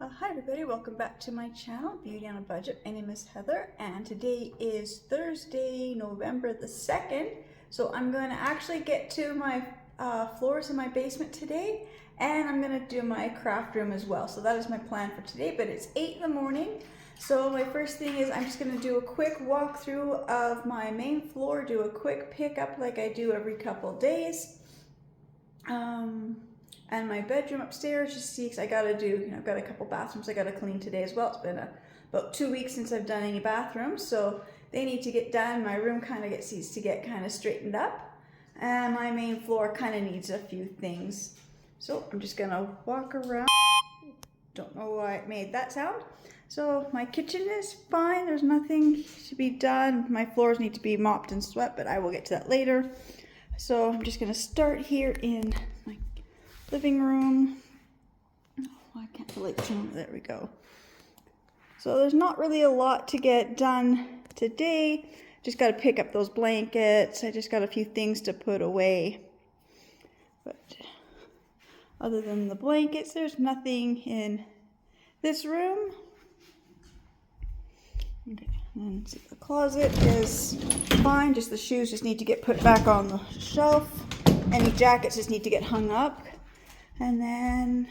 Hi everybody, welcome back to my channel, Beauty on a Budget. My name is Heather and today is Thursday, November the 2nd. So I'm going to actually get to my floors in my basement today, and I'm going to do my craft room as well. So that is my plan for today, but it's 8 in the morning. So my first thing is I'm just going to do a quick walkthrough of my main floor, do a quick pickup like I do every couple days. And my bedroom upstairs, just see, cause I gotta do, I've got a couple bathrooms I gotta clean today as well. It's been about 2 weeks since I've done any bathrooms, so they need to get done. My room kind of needs to get kind of straightened up, and my main floor kind of needs a few things. So I'm just gonna walk around. Don't know why it made that sound. So my kitchen is fine. There's nothing to be done. My floors need to be mopped and swept, but I will get to that later. So I'm just gonna start here in my living room. Oh, I can't relate to them. There we go. So there's not really a lot to get done today. Just got to pick up those blankets. I just got a few things to put away. But other than the blankets, there's nothing in this room. Okay. And see, the closet is fine. Just the shoes just need to get put back on the shelf. Any jackets just need to get hung up. And then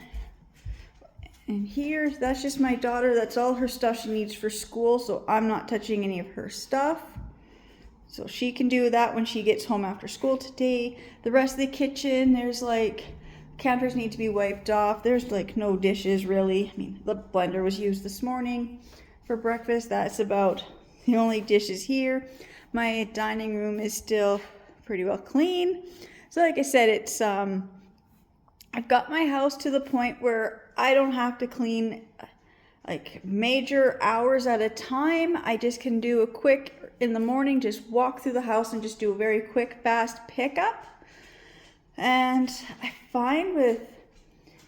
in here, that's just my daughter. That's all her stuff she needs for school, so I'm not touching any of her stuff. So she can do that when she gets home after school today. The rest of the kitchen, there's like, counters need to be wiped off. There's like no dishes really. I mean, the blender was used this morning for breakfast. That's about the only dishes here. My dining room is still pretty well clean. So like I said, it's I've got my house to the point where I don't have to clean like major hours at a time. I just can do a quick, in the morning, just walk through the house and just do a very quick, fast pickup. And I find with,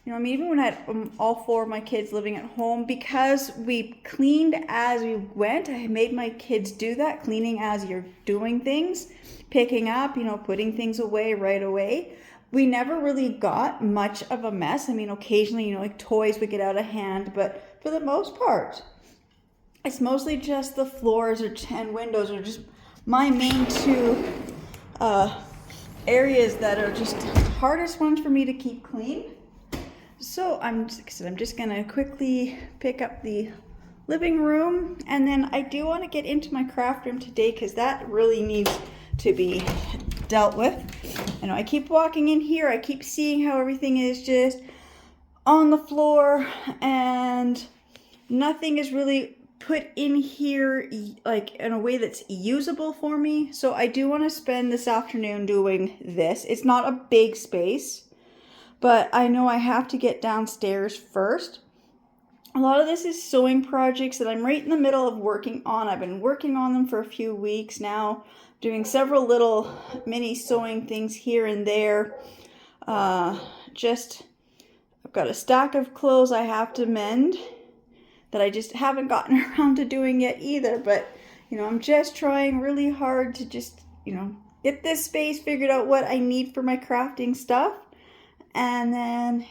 I mean, even when I had all four of my kids living at home, because we cleaned as we went, I made my kids do that, cleaning as you're doing things, picking up, putting things away right away. We never really got much of a mess. I mean, occasionally, like toys would get out of hand, but for the most part, it's mostly just the floors and windows are just my main two areas that are just hardest ones for me to keep clean. So I'm just gonna quickly pick up the living room, and then I do want to get into my craft room today because that really needs to be dealt with. I keep walking in here, I keep seeing how everything is just on the floor and nothing is really put in here like in a way that's usable for me. So I do want to spend this afternoon doing this. It's not a big space, but I know I have to get downstairs first. A lot of this is sewing projects that I'm right in the middle of working on. I've been working on them for a few weeks now, doing several little mini sewing things here and there. I've got a stack of clothes I have to mend that I just haven't gotten around to doing yet either. But, I'm just trying really hard to just, get this space, figured out what I need for my crafting stuff. And then,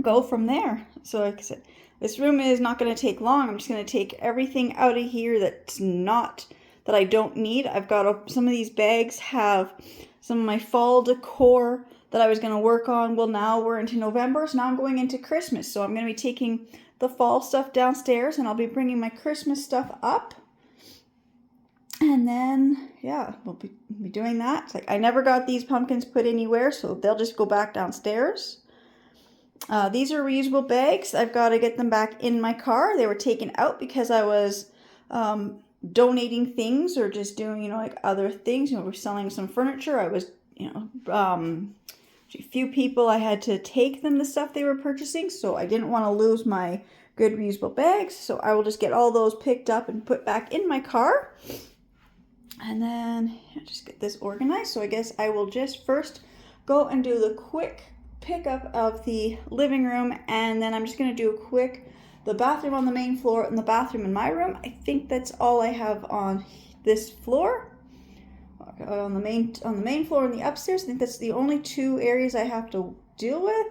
go from there. So like I said, this room is not going to take long. I'm just going to take everything out of here that I don't need. I've got some of these bags have some of my fall decor that I was going to work on. Well, now we're into November, so now I'm going into Christmas. So I'm going to be taking the fall stuff downstairs, and I'll be bringing my Christmas stuff up. And then, we'll be doing that. It's like I never got these pumpkins put anywhere, so they'll just go back downstairs. These are reusable bags. I've got to get them back in my car. They were taken out because I was donating things or just doing, like other things. We're selling some furniture. I was, a few people, I had to take them the stuff they were purchasing, so I didn't want to lose my good reusable bags. So I will just get all those picked up and put back in my car. And then just get this organized. So I guess I will just first go and do the quick pickup of the living room, and then I'm just going to do a quick the bathroom on the main floor and the bathroom in my room. I think that's all I have on this floor. On the main floor and the upstairs, I think that's the only two areas I have to deal with.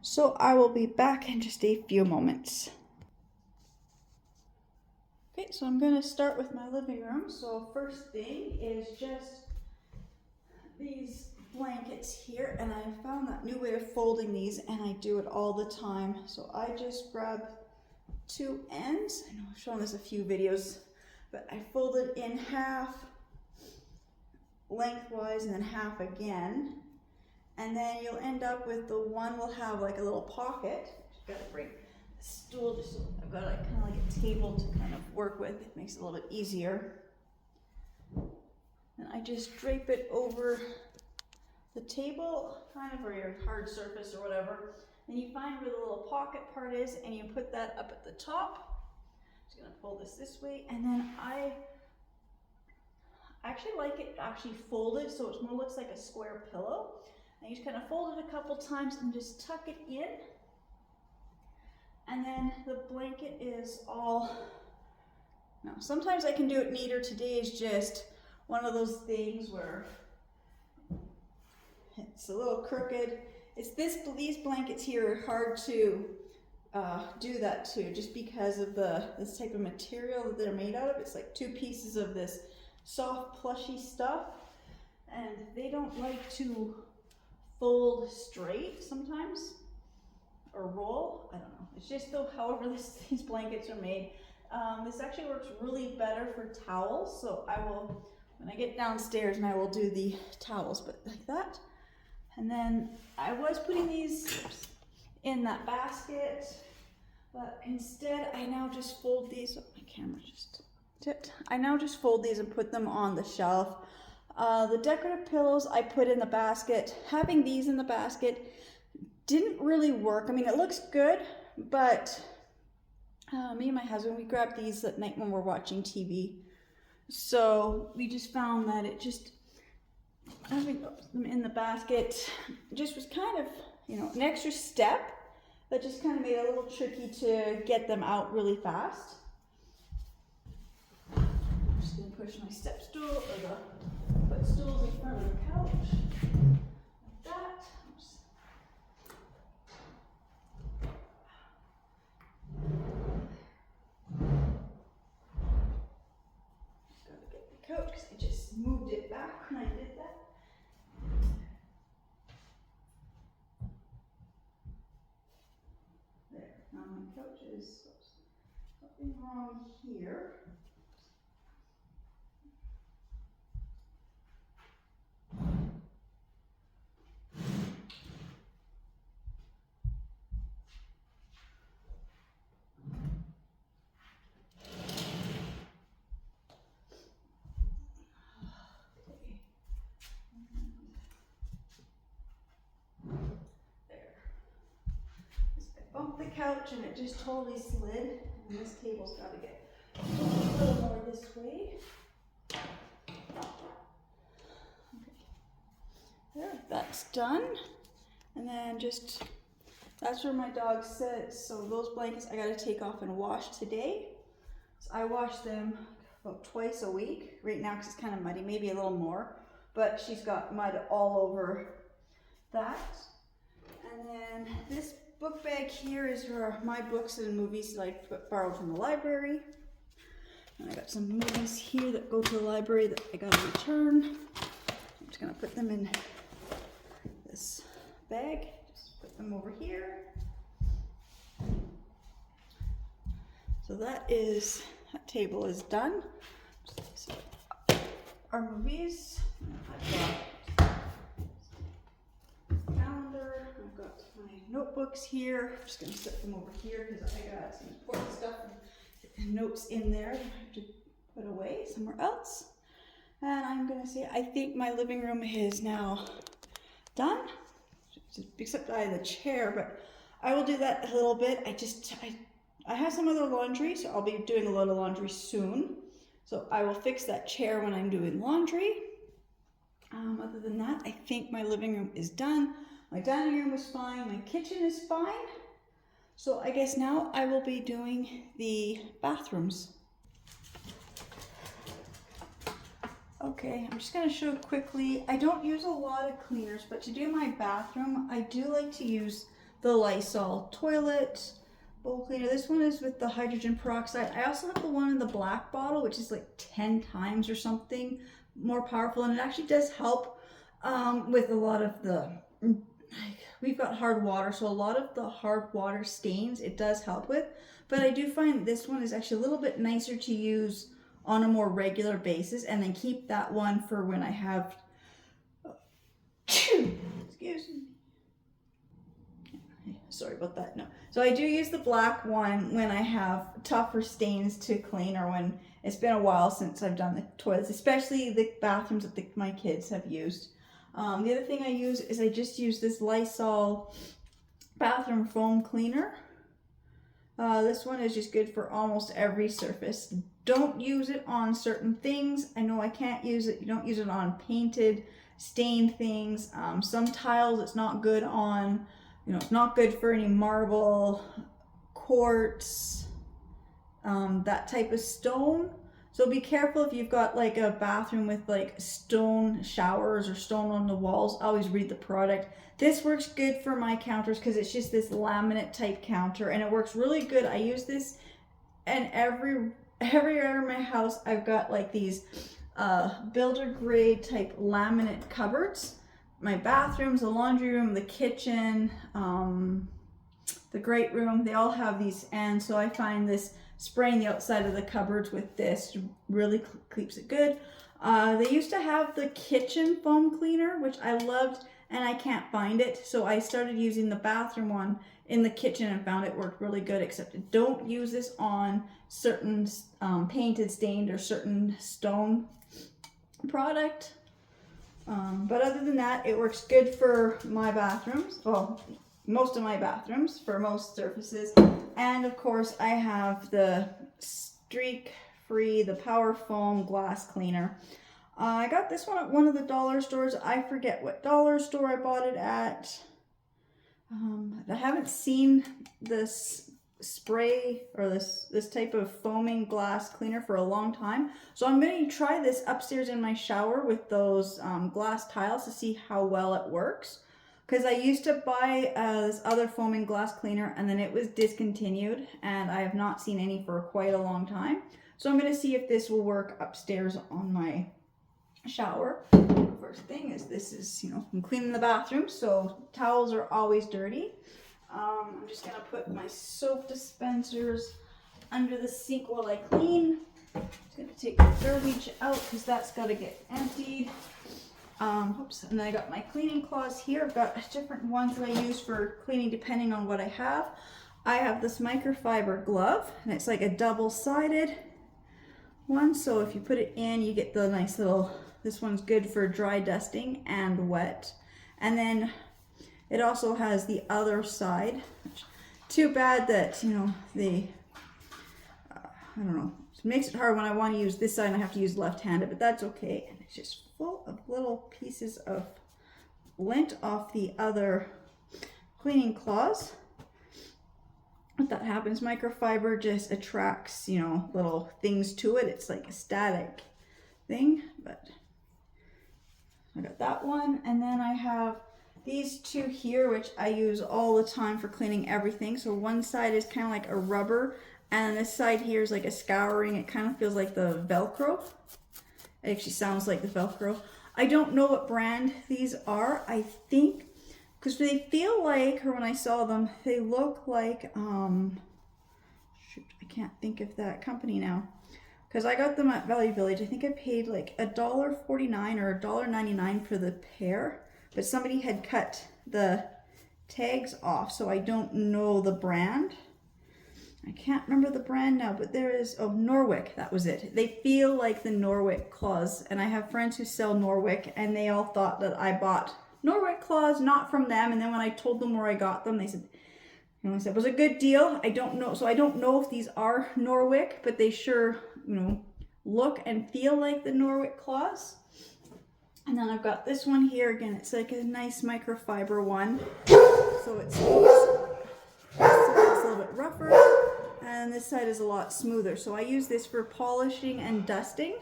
So I will be back in just a few moments. Okay, so I'm going to start with my living room. So first thing is just these blankets here, and I found that new way of folding these, and I do it all the time. So I just grab two ends. I know I've shown this a few videos, but I fold it in half lengthwise and then half again, and then you'll end up with the one will have like a little pocket. Just gotta bring the stool, just so I've got like kind of like a table to kind of work with. It makes it a little bit easier. And I just drape it over the table, kind of, or your hard surface or whatever. And you find where the little pocket part is, and you put that up at the top. Just gonna pull this way, and then I actually like it actually folded, so it more looks like a square pillow. And you just kind of fold it a couple times and just tuck it in. And then the blanket is all, now sometimes I can do it neater. Today is just one of those things where it's a little crooked. It's these blankets here are hard to do that too, just because of this type of material that they're made out of. It's like two pieces of this soft plushy stuff, and they don't like to fold straight sometimes, or roll. I don't know. It's just though, however these blankets are made. This actually works really better for towels, so I will, when I get downstairs, and I will do the towels, but like that. And then I was putting these in that basket, but instead I now just fold these. Oh, my camera just tipped. I now just fold these and put them on the shelf. The decorative pillows I put in the basket. Having these in the basket didn't really work. I mean, it looks good, but me and my husband, we grabbed these at night when we're watching TV. So we just found that it just, having them in the basket just was kind of, you know, an extra step that just kind of made it a little tricky to get them out really fast. I'm just going to push my step stool or the footstools in front of the couch like that. Oops. Just got to get the couch because I just moved it back when I did that. Now my couch is something wrong here. Bumped the couch and it just totally slid, and this table's got to get a little more this way. Okay. There, that's done. And then just, that's where my dog sits. So those blankets I got to take off and wash today. So I wash them about twice a week right now because it's kind of muddy, maybe a little more, but she's got mud all over that. And then this book bag here is for my books and movies that I borrowed from the library. And I got some movies here that go to the library that I gotta return. I'm just gonna put them in this bag. Just put them over here. So that table is done. So our movies, I've got calendar, I've got my notebooks here. I'm just going to set them over here because I got some important stuff and notes in there that I have to put away somewhere else. And I'm going to say, I think my living room is now done, except I have the chair, but I will do that a little bit. I have some other laundry, so I'll be doing a lot of laundry soon. So I will fix that chair when I'm doing laundry. Other than that, I think my living room is done. My dining room was fine. My kitchen is fine. So I guess now I will be doing the bathrooms. Okay, I'm just going to show quickly. I don't use a lot of cleaners, but to do my bathroom, I do like to use the Lysol toilet bowl cleaner. This one is with the hydrogen peroxide. I also have the one in the black bottle, which is like 10 times or something more powerful, and it actually does help with a lot of the, we've got hard water, so a lot of the hard water stains it does help with. But I do find this one is actually a little bit nicer to use on a more regular basis, and then keep that one for when I have excuse me, sorry about that. No, so I do use the black one when I have tougher stains to clean, or when it's been a while since I've done the toilets, especially the bathrooms that my kids have used. The other thing I use is I just use this Lysol bathroom foam cleaner. This one is just good for almost every surface. Don't use it on certain things. I know I can't use it. You don't use it on painted, stained things. Some tiles it's not good on. It's not good for any marble, quartz, that type of stone. So be careful if you've got like a bathroom with like stone showers or stone on the walls. Always read the product. This works good for my counters because it's just this laminate type counter, and it works really good. I use this, and everywhere in my house I've got like these builder grade type laminate cupboards. My bathrooms, the laundry room, the kitchen, the great room, they all have these, and so I find this spraying the outside of the cupboards with this really keeps it good. They used to have the kitchen foam cleaner, which I loved, and I can't find it, so I started using the bathroom one in the kitchen and found it worked really good, except don't use this on certain painted, stained, or certain stone product. But other than that, it works good for my bathrooms. Well, most of my bathrooms, for most surfaces. And of course, I have the streak free, the Power Foam glass cleaner. I got this one at one of the dollar stores. I forget what dollar store I bought it at. I haven't seen this spray or this type of foaming glass cleaner for a long time, so I'm going to try this upstairs in my shower with those glass tiles to see how well it works, because I used to buy this other foaming glass cleaner and then it was discontinued, and I have not seen any for quite a long time. So I'm going to see if this will work upstairs on my shower. First thing is, this is, I'm cleaning the bathroom, so towels are always dirty. I'm just going to put my soap dispensers under the sink while I clean. I'm just going to take the garbage out because that's got to get emptied. Oops, and then I got my cleaning cloths here. I've got different ones that I use for cleaning depending on what I have. I have this microfiber glove, and it's like a double-sided one, so if you put it in, you get the nice little, this one's good for dry dusting and wet. And then it also has the other side. Too bad that, I don't know, it makes it hard when I want to use this side and I have to use left-handed, but that's okay. And it's just full of little pieces of lint off the other cleaning cloths. What that happens, microfiber just attracts, little things to it. It's like a static thing, but I got that one. And then I have these two here, which I use all the time for cleaning everything. So one side is kind of like a rubber, and this side here is like a scouring. It kind of feels like the Velcro. It actually sounds like the Velcro. I don't know what brand these are. I think, because they feel like, or when I saw them, they look like, shoot, I can't think of that company now. Because I got them at Value Village. I think I paid like $1.49 or $1.99 for the pair. But somebody had cut the tags off, so I don't know the brand. I can't remember the brand now, but there is, Norwick, that was it. They feel like the Norwick claws, and I have friends who sell Norwick, and they all thought that I bought Norwick claws, not from them. And then when I told them where I got them, they said, I said it was a good deal. I don't know, so I don't know if these are Norwick, but they sure, look and feel like the Norwick claws. And then I've got this one here again. It's like a nice microfiber one, so it's a little bit rougher, and this side is a lot smoother. So I use this for polishing and dusting.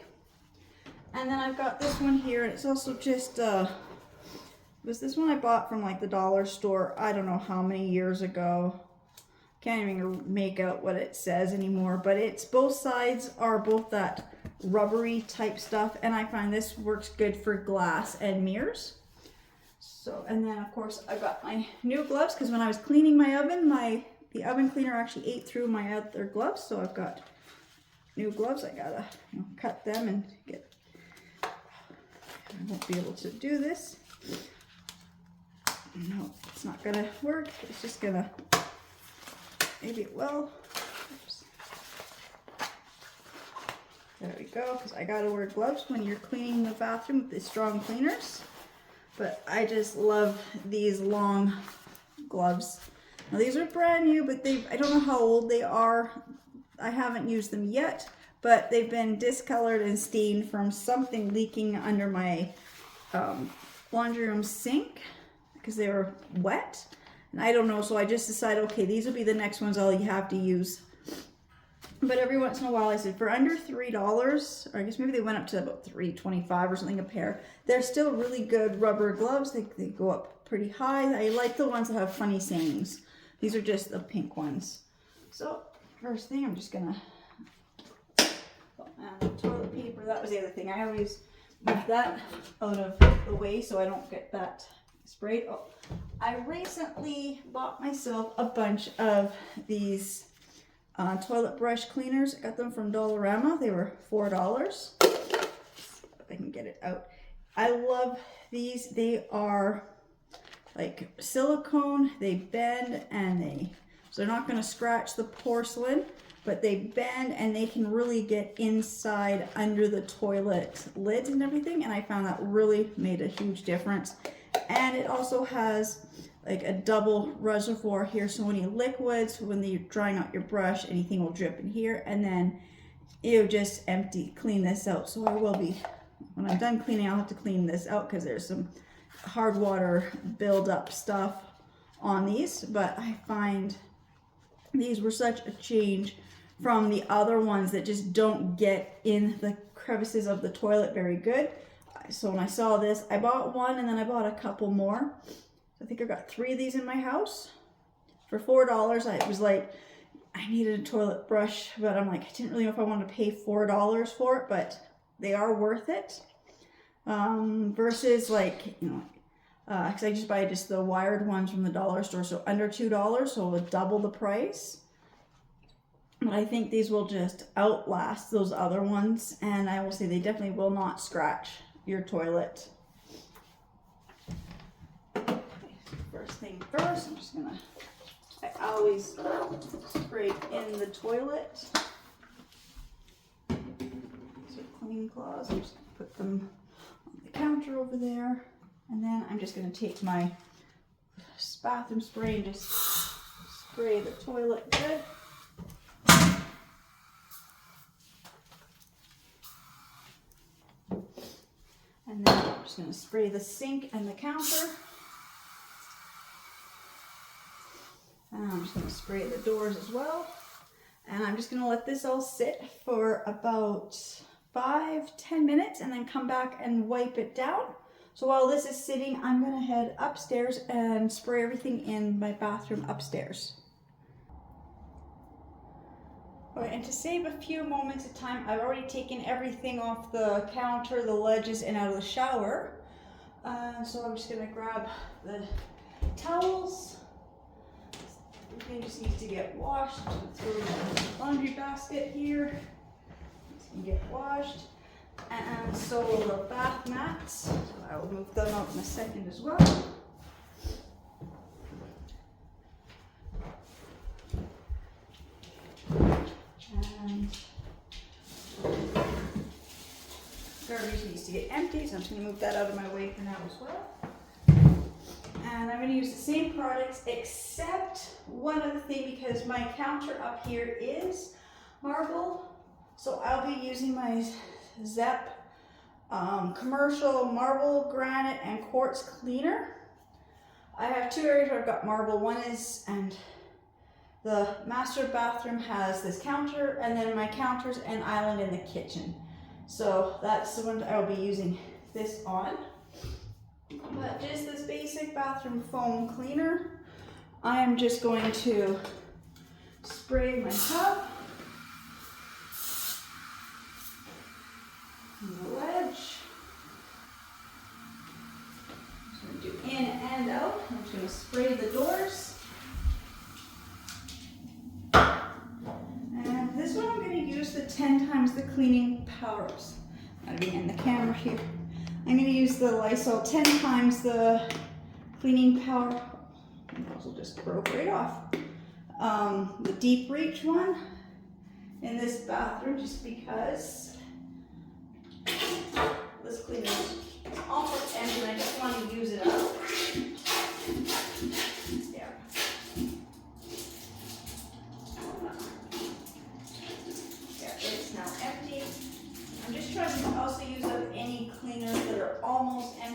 And then I've got this one here, and it's also just This one I bought from like the dollar store, I don't know how many years ago. Can't even make out what it says anymore, but it's both sides are both that rubbery type stuff, and I find this works good for glass and mirrors. So, and then of course I got my new gloves because when I was cleaning my oven, the oven cleaner actually ate through my other gloves, so I've got new gloves. I gotta cut them and get. I won't be able to do this. No, it's not gonna work. It's just gonna. Maybe it will. Oops. There we go, because I gotta wear gloves when you're cleaning the bathroom with the strong cleaners. But I just love these long gloves. Now these are brand new, but I don't know how old they are. I haven't used them yet, but they've been discolored and stained from something leaking under my laundry room sink because they were wet. And I don't know, so I just decided, okay, these will be the next ones I'll have to use. But every once in a while, I said, for under $3, or I guess maybe they went up to about $3.25 or something a pair, they're still really good rubber gloves. They go up pretty high. I like the ones that have funny sayings. These are just the pink ones. So, first thing, I'm just gonna, toilet paper, that was the other thing. I always move that out of the way so I don't get that sprayed. Oh, I recently bought myself a bunch of these toilet brush cleaners. I got them from Dollarama. They were $4. If I can get it out. I love these. They are like silicone. They bend and so they're not going to scratch the porcelain, but they bend and they can really get inside under the toilet lids and everything. And I found that really made a huge difference. And it also has like a double reservoir here, so any liquids, when you're drying out your brush, anything will drip in here, and then you just clean this out. So I will be, when I'm done cleaning, I'll have to clean this out because there's some hard water buildup stuff on these, but I find these were such a change from the other ones that just don't get in the crevices of the toilet very good. So when I saw this, I bought one and then I bought a couple more. I think I got 3 of these in my house for $4. I was like, I needed a toilet brush, but I'm like, I didn't really know if I wanted to pay $4 for it, but they are worth it. Versus like, because I just buy just the wired ones from the dollar store, so under $2, so it's double the price. But I think these will just outlast those other ones, and I will say they definitely will not scratch your toilet. First thing first, I'm just gonna, I always spray in the toilet. These are clean cloths. I'm just gonna put them on the counter over there. And then I'm just gonna take my bathroom spray and just spray the toilet good. And then I'm just gonna spray the sink and the counter. And I'm just going to spray the doors as well. And I'm just going to let this all sit for about 5-10 minutes and then come back and wipe it down. So while this is sitting, I'm going to head upstairs and spray everything in my bathroom upstairs. All right, and to save a few moments of time, I've already taken everything off the counter, the ledges, and out of the shower. So I'm just going to grab the towels. Everything just needs to get washed. Throw the laundry basket here. It's going to get washed. And so will the bath mats. So I will move them out in a second as well. And garbage needs to get empty, so I'm just going to move that out of my way for now as well. And I'm going to use the same products except one other thing, because my counter up here is marble. So I'll be using my Zep commercial marble, granite, and quartz cleaner. I have 2 areas where I've got marble. One is, and the master bathroom has this counter, and then my counter's an island in the kitchen. So that's the one I'll be using this on. But just this basic bathroom foam cleaner, I am just going to spray my tub and the ledge. So I'm going to do in and out. I'm just going to spray the doors. And this one I'm going to use the 10 times the cleaning power-ups. I'm going to be in the camera here. I'm going to use the Lysol 10 times the cleaning power. Those will just broke right off. The deep reach one in this bathroom, just because this cleaner is almost empty and I just want to use it up. Yeah. Yeah, it's now empty. I'm just trying to also use up any cleaners that are almost empty.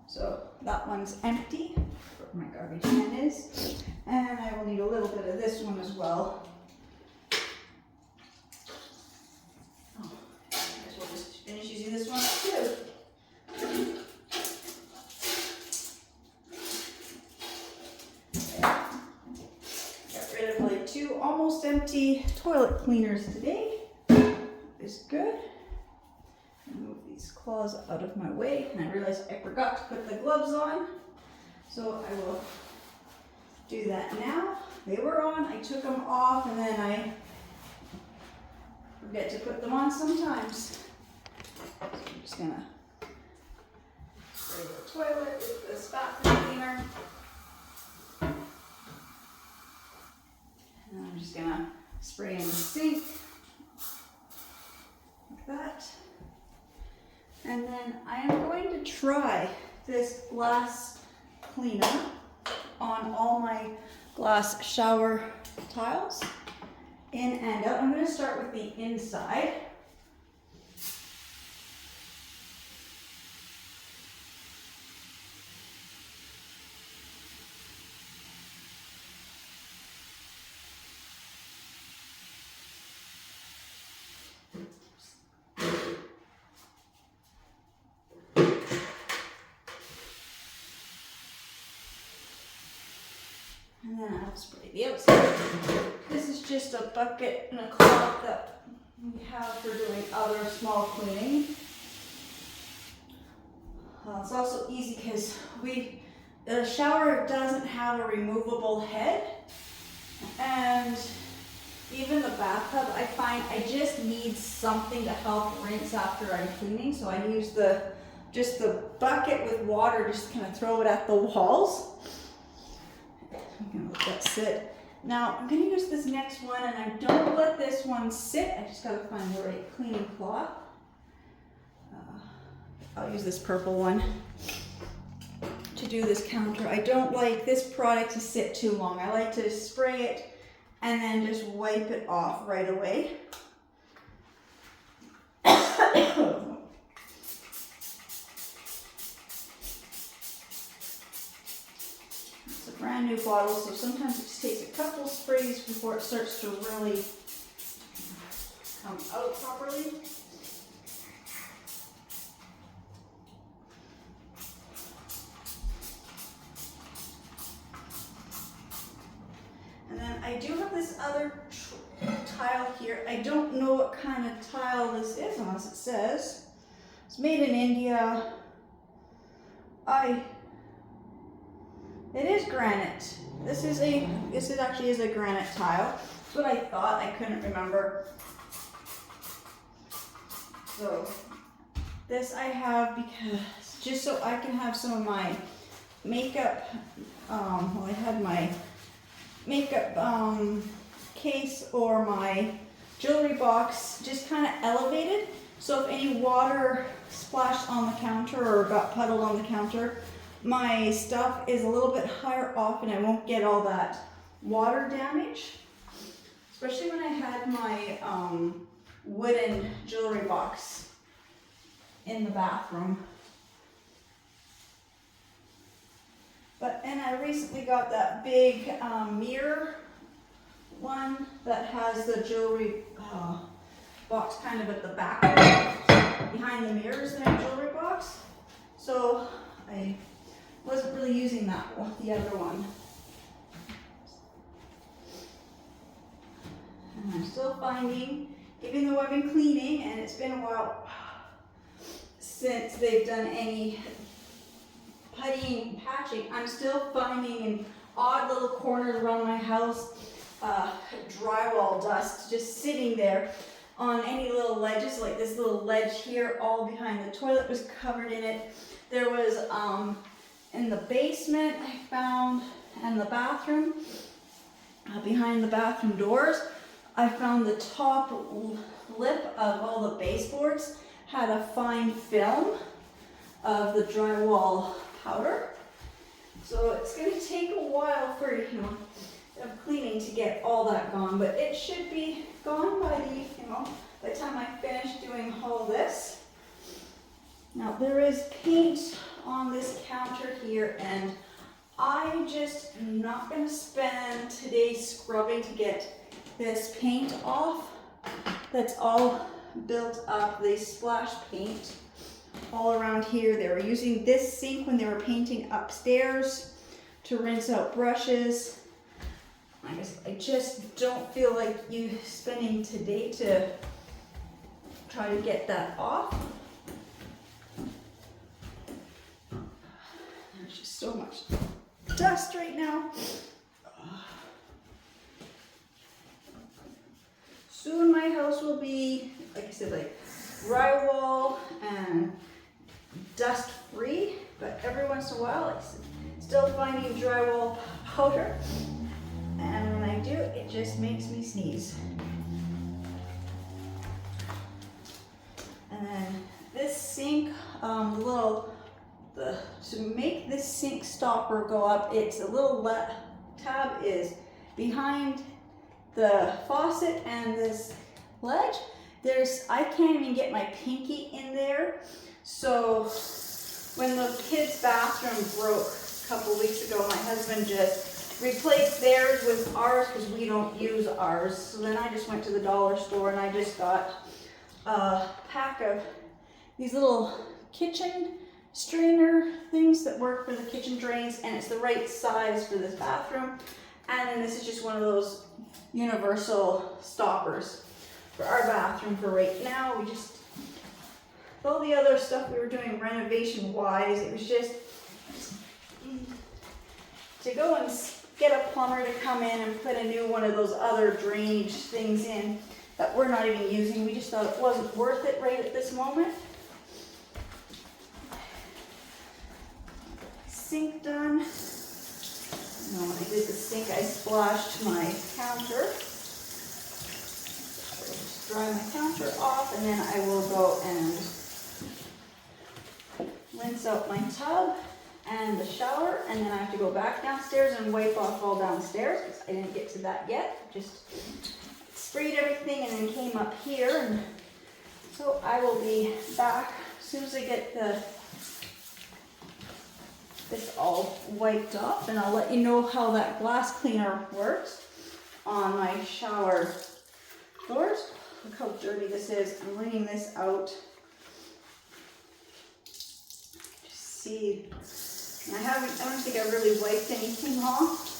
So that one's empty, where my garbage can is. And I will need a little bit of this one as well. Oh, I guess we'll just finish using this one too. Got rid of like 2 almost empty toilet cleaners today. Is good. Move these claws out of my way, and I realized I forgot to put the gloves on, so I will do that now. They were on, I took them off, and then I forget to put them on sometimes. So I'm just gonna spray the toilet with this bathroom cleaner. And I'm just gonna spray in the sink. That. And then I am going to try this glass cleaner on all my glass shower tiles, in and out. I'm going to start with the inside. And then I'll spray the outside. This is just a bucket and a cloth that we have for doing other small cleaning. It's also easy because the shower doesn't have a removable head, and even the bathtub, I find I just need something to help rinse after I'm cleaning. So I use just the bucket with water, just kind of throw it at the walls. I'm gonna let that sit. Now I'm gonna use this next one, and I don't let this one sit. I just gotta find the right cleaning cloth. I'll use this purple one to do this counter. I don't like this product to sit too long. I like to spray it and then just wipe it off right away. Brand new bottle, so sometimes it just takes a couple sprays before it starts to really come out properly. And then I do have this other tile here. I don't know what kind of tile this is unless it says. It's made in India. It is granite. This actually is a granite tile. That's what I thought. I couldn't remember. So this I have because just so I can have some of my makeup. I had my makeup case or my jewelry box just kind of elevated. So if any water splashed on the counter or got puddled on the counter, my stuff is a little bit higher off and I won't get all that water damage. Especially when I had my wooden jewelry box in the bathroom. And I recently got that big mirror one that has the jewelry box kind of at the back behind the mirrors in a jewelry box. So I wasn't really using that one, the other one. And I'm still finding, even though I've been cleaning, and it's been a while since they've done any puttying, patching, I'm still finding in odd little corners around my house drywall dust just sitting there on any little ledges, like this little ledge here, all behind the toilet was covered in it. There was in the basement I found, and the bathroom, behind the bathroom doors, I found the top lip of all the baseboards had a fine film of the drywall powder. So it's going to take a while for, of cleaning to get all that gone, but it should be gone by by the time I finish doing all this. Now there is paint on this counter here, and I just am not going to spend today scrubbing to get this paint off. That's all built up. They splash paint all around here. They were using this sink when they were painting upstairs to rinse out brushes. I just don't feel like spending today to try to get that off. There's just so much dust right now. Soon my house will be, like I said, like drywall and dust free, but every once in a while I'm still finding drywall powder, and when I do, it just makes me sneeze. And then this sink, to make this sink stopper go up, it's a little tab is behind the faucet and this ledge. I can't even get my pinky in there. So when the kids' bathroom broke a couple weeks ago, my husband just replaced theirs with ours because we don't use ours. So then I just went to the dollar store and I just got a pack of these little kitchen strainer things that work for the kitchen drains, and it's the right size for this bathroom. And then this is just one of those universal stoppers for our bathroom for right now. All the other stuff we were doing renovation wise, it was just to go and get a plumber to come in and put a new one of those other drainage things in that we're not even using. We just thought it wasn't worth it right at this moment. Sink done. When I did the sink, I splashed my counter. So I'll just dry my counter off, and then I will go and rinse out my tub and the shower, and then I have to go back downstairs and wipe off all downstairs because I didn't get to that yet. Just sprayed everything and then came up here, and so I will be back as soon as I get this all wiped off, and I'll let you know how that glass cleaner works on my shower doors. Look how dirty this is. I'm wringing this out. Just see, I don't think I really wiped anything off.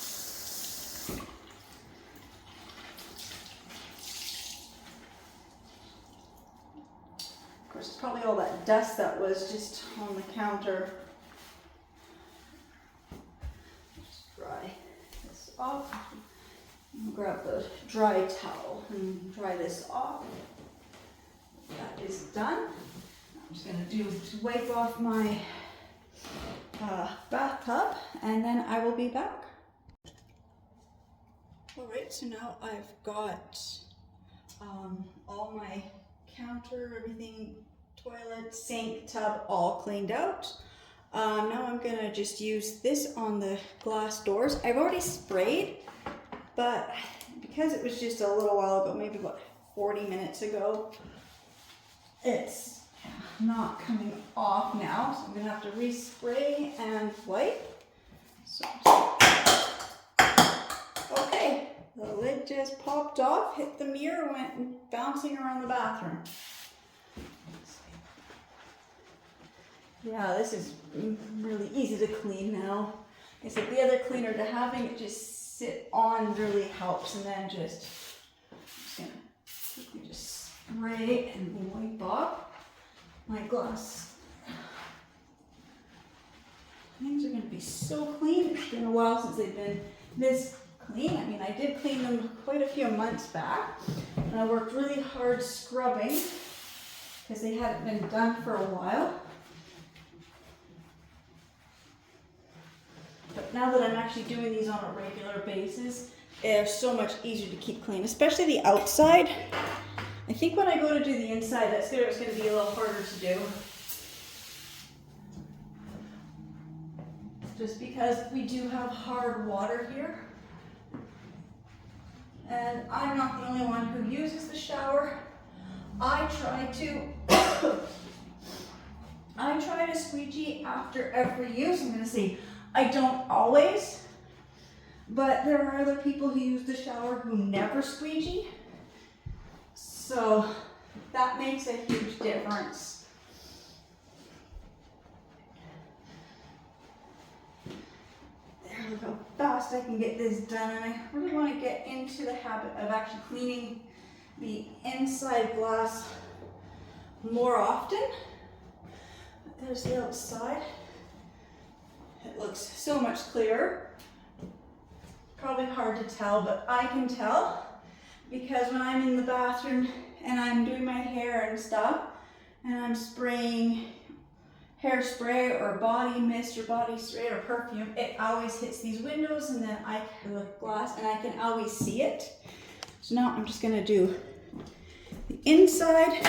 Of course, probably all that dust that was just on the counter. Dry this off. I'll grab the dry towel and dry this off. That is done. I'm just going to wipe off my bathtub, and then I will be back. Alright, so now I've got all my counter, everything, toilet, sink, tub, all cleaned out. Now I'm gonna just use this on the glass doors. I've already sprayed, but because it was just a little while ago, maybe about 40 minutes ago, it's not coming off now. So I'm gonna have to respray and wipe. So, okay, the lid just popped off, hit the mirror, went bouncing around the bathroom. Yeah, this is really easy to clean now. I said the other cleaner, to having it just sit on really helps, and then I'm just gonna quickly just spray and wipe off my glass. Things are gonna be so clean. It's been a while since they've been this clean. I mean, I did clean them quite a few months back, and I worked really hard scrubbing because they hadn't been done for a while. But now that I'm actually doing these on a regular basis, they're so much easier to keep clean, especially the outside. I think when I go to do the inside, it's going to be a little harder to do. Just because we do have hard water here. And I'm not the only one who uses the shower. I try to squeegee after every use. I'm going to say I don't always, but there are other people who use the shower who never squeegee. So that makes a huge difference. There, look how fast I can get this done. And I really want to get into the habit of actually cleaning the inside glass more often. But there's the outside. It looks so much clearer. Probably hard to tell, but I can tell because when I'm in the bathroom and I'm doing my hair and stuff, and I'm spraying hairspray or body mist or body spray or perfume, it always hits these windows, and then the glass, and I can always see it. So now I'm just gonna do the inside.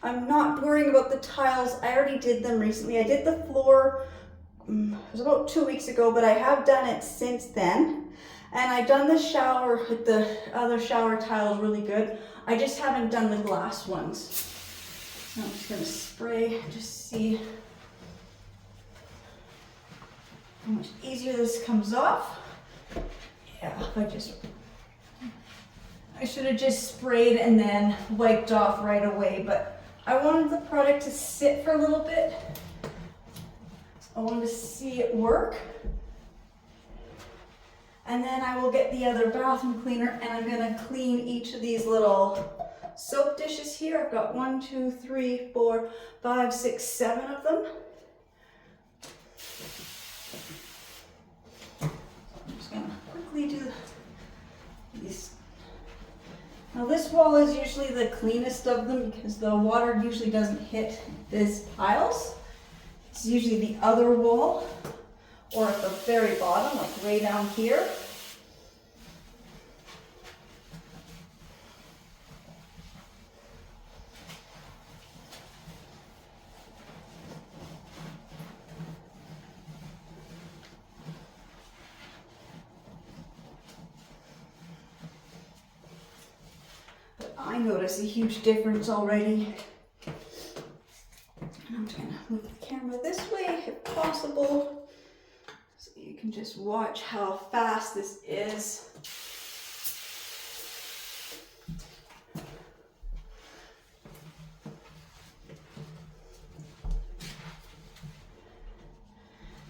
I'm not worrying about the tiles. I already did them recently. I did the floor, it was about 2 weeks ago, but I have done it since then. And I've done the shower with the other shower tiles really good. I just haven't done the glass ones. So I'm just gonna spray, just see how much easier this comes off. Yeah, I should have just sprayed and then wiped off right away, but I wanted the product to sit for a little bit. I wanted to see it work. And then I will get the other bathroom cleaner, and I'm gonna clean each of these little soap dishes here. I've got 1, 2, 3, 4, 5, 6, 7 of them. I'm just gonna quickly do these. Now this wall is usually the cleanest of them because the water usually doesn't hit these tiles. It's usually the other wall or at the very bottom, like way down here. I notice a huge difference already. And I'm just gonna move the camera this way if possible, so you can just watch how fast this is.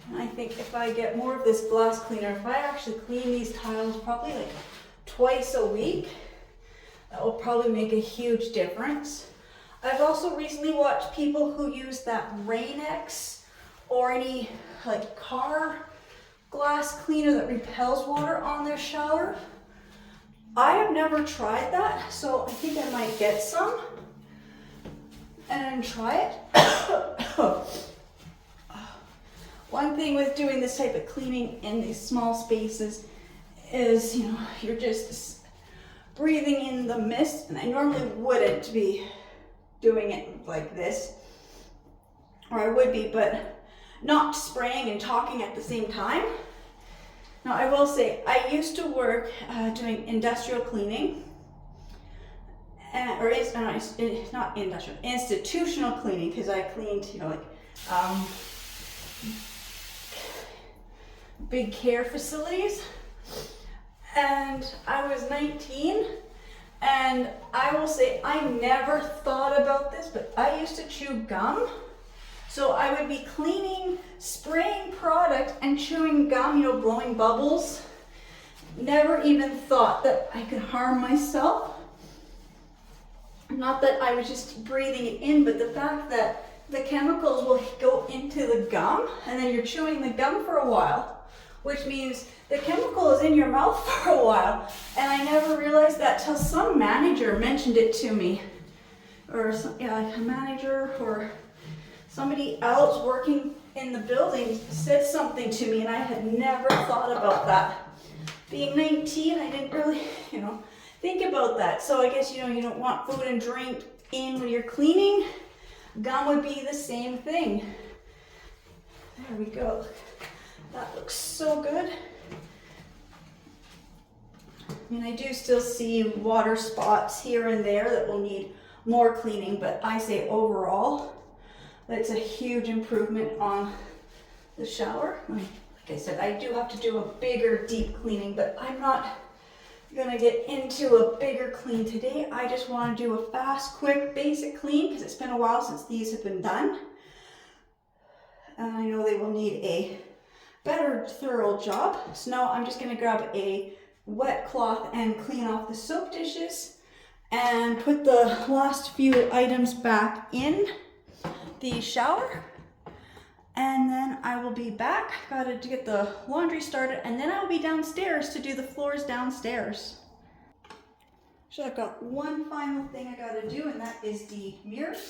And I think if I get more of this glass cleaner, if I actually clean these tiles probably like twice a week, that will probably make a huge difference. I've also recently watched people who use that Rain-X or any like car glass cleaner that repels water on their shower. I have never tried that, so I think I might get some and try it. One thing with doing this type of cleaning in these small spaces is, you know, you're just breathing in the mist, and I normally wouldn't be doing it like this, or I would be, but not spraying and talking at the same time. Now I will say, I used to work doing industrial cleaning, or it's not industrial, institutional cleaning, because I cleaned, you know, like big care facilities. And I was 19, And I will say, I never thought about this, but I used to chew gum. So I would be cleaning, spraying product and chewing gum, you know, blowing bubbles. Never even thought that I could harm myself. Not that I was just breathing it in, but the fact that the chemicals will go into the gum and then you're chewing the gum for a while, which means the chemical is in your mouth for a while. And I never realized that till some manager mentioned it to me, or a manager or somebody else working in the building said something to me, and I had never thought about that. Being 19, I didn't really, think about that. So I guess, you don't want food and drink in when you're cleaning. Gum would be the same thing. There we go. That looks so good. I mean, I do still see water spots here and there that will need more cleaning, but I say overall, that's a huge improvement on the shower. Like I said, I do have to do a bigger deep cleaning, but I'm not gonna get into a bigger clean today. I just want to do a fast, quick, basic clean because it's been a while since these have been done. And I know they will need a better, thorough job. So now I'm just gonna grab a wet cloth and clean off the soap dishes and put the last few items back in the shower. And then I will be back. Gotta get the laundry started, and then I'll be downstairs to do the floors downstairs. So I've got one final thing I gotta do, and that is the mirrors.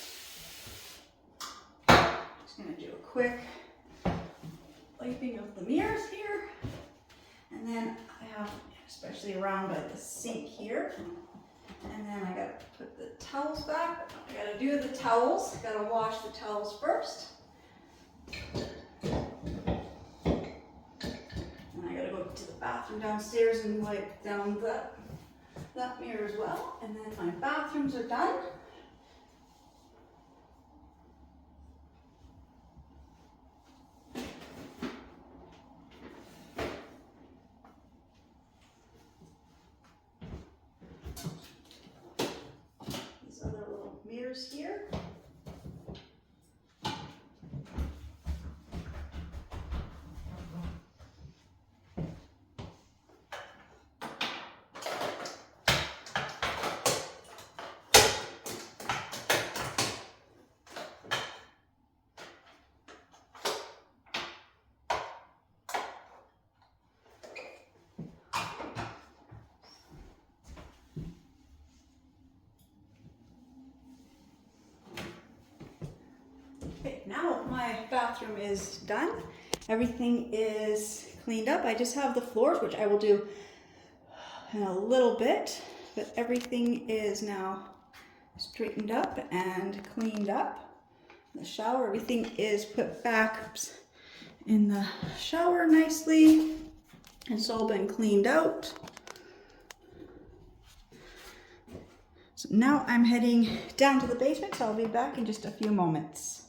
Just gonna do a quick wiping of the mirrors here. And then I have, especially around by the sink here. And then I gotta put the towels back. I gotta do the towels. Gotta wash the towels first. And I gotta go to the bathroom downstairs and wipe down that mirror as well. And then my bathrooms are done. These other little mirrors here. Okay, now my bathroom is done. Everything is cleaned up. I just have the floors, which I will do in a little bit, but everything is now straightened up and cleaned up. The shower, everything is put back in the shower nicely. It's all been cleaned out. So now I'm heading down to the basement, so I'll be back in just a few moments.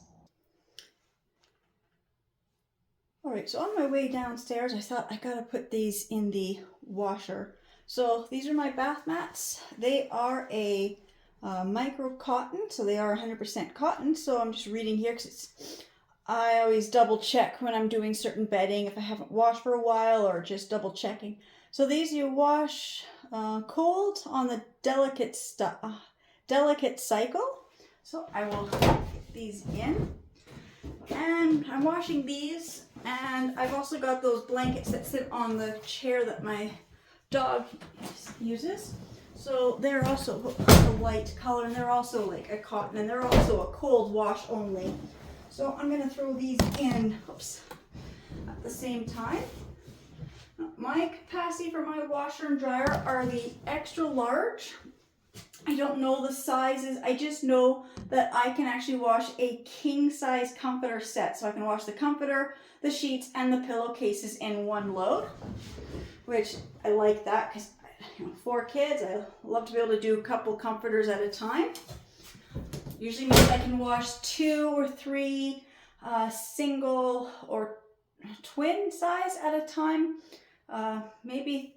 All right, so on my way downstairs, I thought I gotta put these in the washer. So these are my bath mats. They are a micro cotton, so they are 100% cotton. So I'm just reading here because I always double check when I'm doing certain bedding if I haven't washed for a while or just double checking. So these you wash cold on the delicate cycle. So I will get these in. And I'm washing these, and I've also got those blankets that sit on the chair that my dog uses. So they're also a light color, and they're also like a cotton, and they're also a cold wash only. So I'm going to throw these in at the same time. My capacity for my washer and dryer are the extra large. I don't know the sizes. I just know that I can actually wash a king size comforter set. So I can wash the comforter, the sheets, and the pillowcases in one load, which I like that because 4 kids, I love to be able to do a couple comforters at a time. Usually means I can wash 2 or 3 single or twin size at a time Maybe,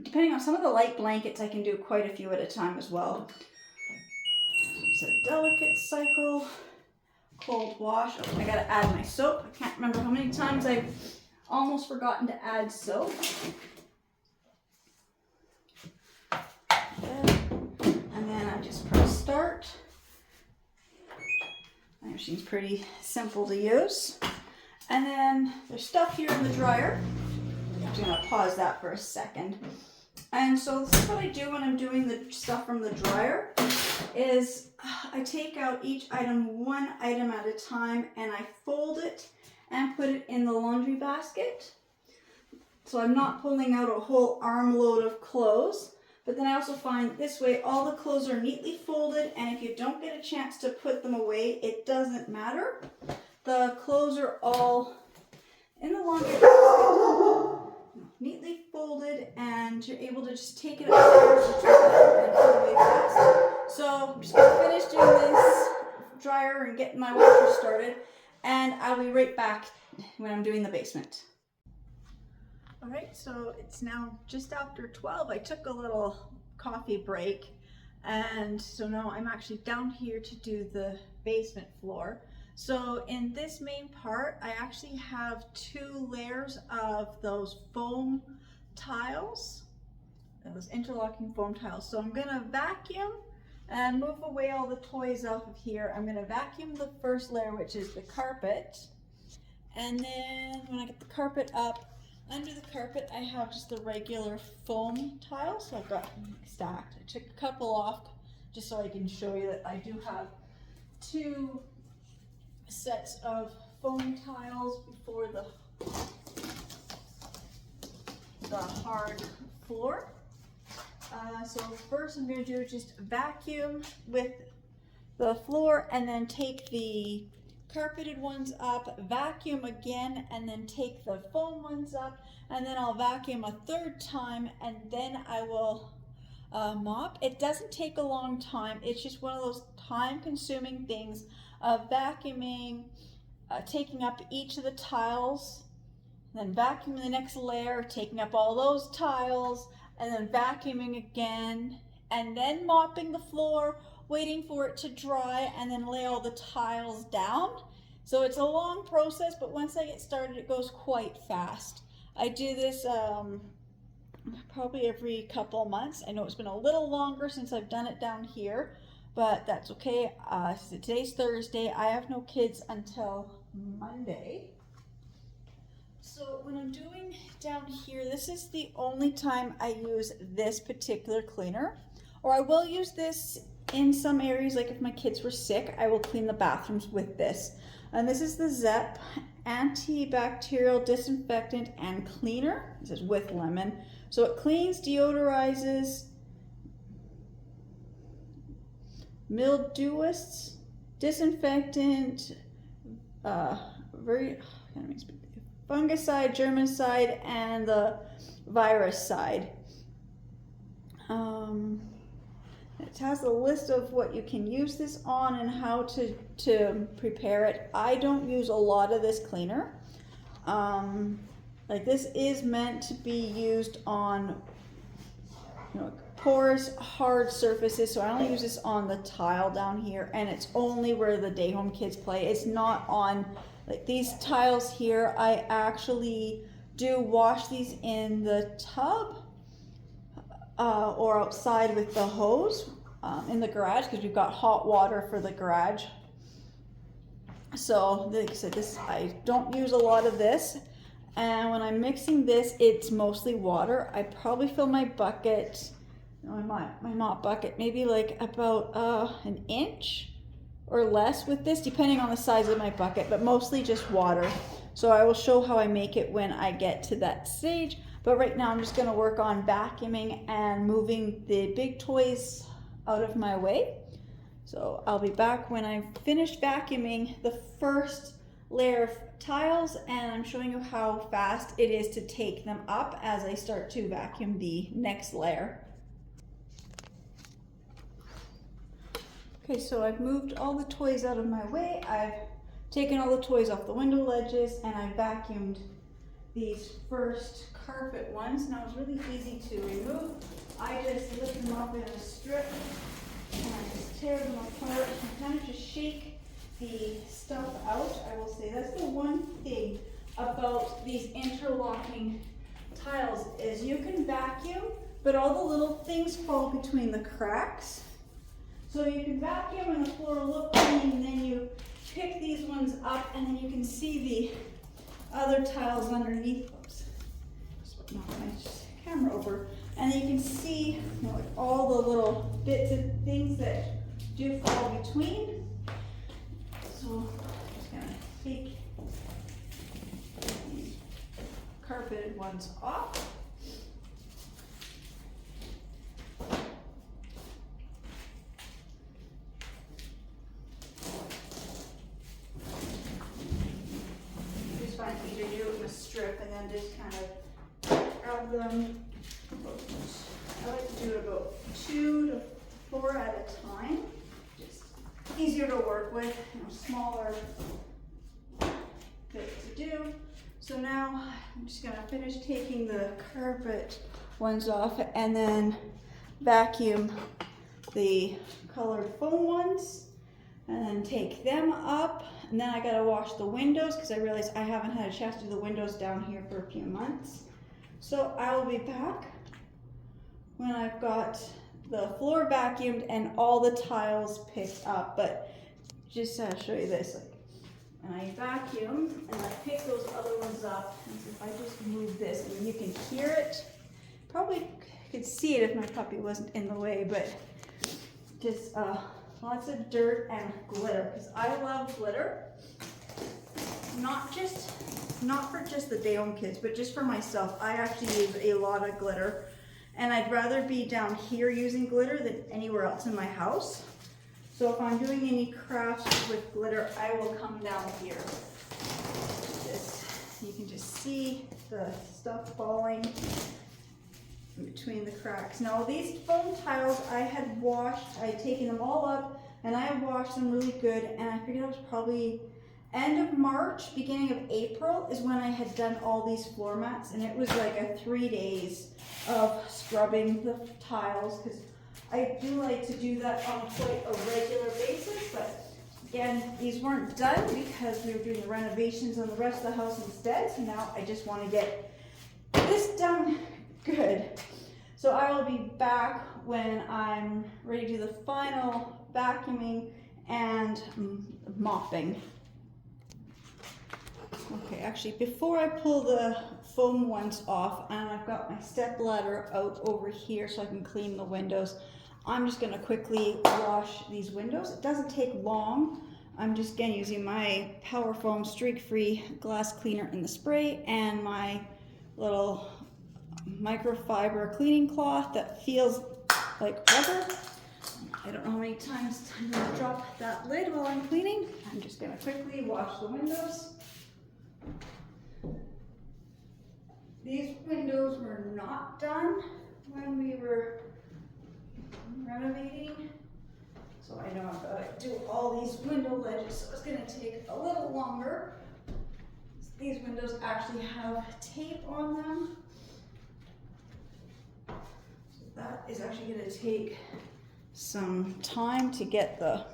depending on some of the light blankets, I can do quite a few at a time as well. It's a delicate cycle. Cold wash. Oh, I gotta add my soap. I can't remember how many times I've almost forgotten to add soap. And then I just press start. My machine's pretty simple to use. And then there's stuff here in the dryer. I'm just gonna pause that for a second. And so this is what I do when I'm doing the stuff from the dryer, is I take out each item one item at a time and I fold it and put it in the laundry basket. So I'm not pulling out a whole armload of clothes, but then I also find this way all the clothes are neatly folded, and if you don't get a chance to put them away, it doesn't matter. The clothes are all in the laundry basket, neatly folded, and you're able to just take it upstairs and put it away fast. So I'm just going to finish doing this dryer and getting my washer started, and I'll be right back when I'm doing the basement. Alright, so it's now just after 12. I took a little coffee break, and so now I'm actually down here to do the basement floor. So in this main part, I actually have 2 layers of those foam tiles, those interlocking foam tiles. So I'm gonna vacuum and move away all the toys off of here. I'm gonna vacuum the first layer, which is the carpet. And then when I get the carpet up, under the carpet, I have just the regular foam tiles. So I've got stacked. I took a couple off just so I can show you that I do have 2 sets of foam tiles before the hard floor. So first I'm going to do is just vacuum with the floor and then take the carpeted ones up, vacuum again, and then take the foam ones up, and then I'll vacuum a 3rd time, and then I will mop. It doesn't take a long time. It's just one of those time-consuming things of vacuuming, taking up each of the tiles, then vacuuming the next layer, taking up all those tiles, and then vacuuming again, and then mopping the floor, waiting for it to dry, and then lay all the tiles down. So it's a long process, but once I get started, it goes quite fast. I do this probably every couple of months. I know it's been a little longer since I've done it down here, but that's okay. So today's Thursday. I have no kids until Monday. So when I'm doing down here, this is the only time I use this particular cleaner, or I will use this in some areas, like if my kids were sick, I will clean the bathrooms with this. And this is the Zep Antibacterial Disinfectant and Cleaner. This is with lemon. So it cleans, deodorizes, mildewous, disinfectant, fungicide, germicide, and the virus side. It has a list of what you can use this on and how to prepare it. I don't use a lot of this cleaner. Like this is meant to be used on porous, hard surfaces, so I only use this on the tile down here, and it's only where the day home kids play. It's not on, like these tiles here, I actually do wash these in the tub or outside with the hose in the garage, because we've got hot water for the garage. So like I said, this, I don't use a lot of this, and when I'm mixing this, it's mostly water. I probably fill my bucket, my mop bucket, maybe like about an inch or less with this, depending on the size of my bucket, but mostly just water. So I will show how I make it when I get to that stage, but right now I'm just going to work on vacuuming and moving the big toys out of my way. So I'll be back when I've finished vacuuming the first layer of tiles, and I'm showing you how fast it is to take them up as I start to vacuum the next layer. Okay, so I've moved all the toys out of my way. I've taken all the toys off the window ledges, and I vacuumed these first carpet ones. Now it's really easy to remove. I just lift them up in a strip and I just tear them apart and kind of just shake the stuff out. I will say that's the one thing about these interlocking tiles is you can vacuum, but all the little things fall between the cracks. So you can vacuum and the floor will look clean, and then you pick these ones up and then you can see the other tiles underneath. Oops. Just knock my camera over. And then you can see, you know, like all the little bits of things that do fall between. So I'm just gonna take these carpeted ones off. Just find it easier to do it in a strip and then just kind of grab them. I like to do about 2 to 4 at a time. Just easier to work with, you know, smaller bits to do. So now I'm just gonna finish taking the carpet ones off and then vacuum the colored foam ones and then take them up. And then I gotta wash the windows because I realized I haven't had a chance to do the windows down here for a few months. So I will be back when I've got the floor vacuumed and all the tiles picked up. But just to show you this, like, and I vacuum and I pick those other ones up. And so if I just move this, I mean, you can hear it. Probably could see it if my puppy wasn't in the way, but just lots of dirt and glitter because I love glitter. Not for just the Dayhome kids, but just for myself. I actually use a lot of glitter. And I'd rather be down here using glitter than anywhere else in my house. So if I'm doing any crafts with glitter, I will come down here. You can just see the stuff falling in between the cracks. Now these foam tiles I had washed, I had taken them all up and I had washed them really good, and I figured it was probably end of March, beginning of April is when I had done all these floor mats, and it was like a 3 days of scrubbing the tiles because I do like to do that on quite a regular basis. But again, these weren't done because we were doing the renovations on the rest of the house instead. So now I just want to get this done good. So I will be back when I'm ready to do the final vacuuming and mopping. Okay, actually, before I pull the foam ones off, and I've got my step ladder out over here so I can clean the windows, I'm just gonna quickly wash these windows. It doesn't take long. I'm just again using my Power Foam streak-free glass cleaner in the spray and my little microfiber cleaning cloth that feels like rubber. I don't know how many times I'm gonna drop that lid while I'm cleaning. I'm just gonna quickly wash the windows. These windows were not done when we were renovating, so I know I've got to do all these window ledges, so it's going to take a little longer. These windows actually have tape on them, so that is actually going to take some time to get the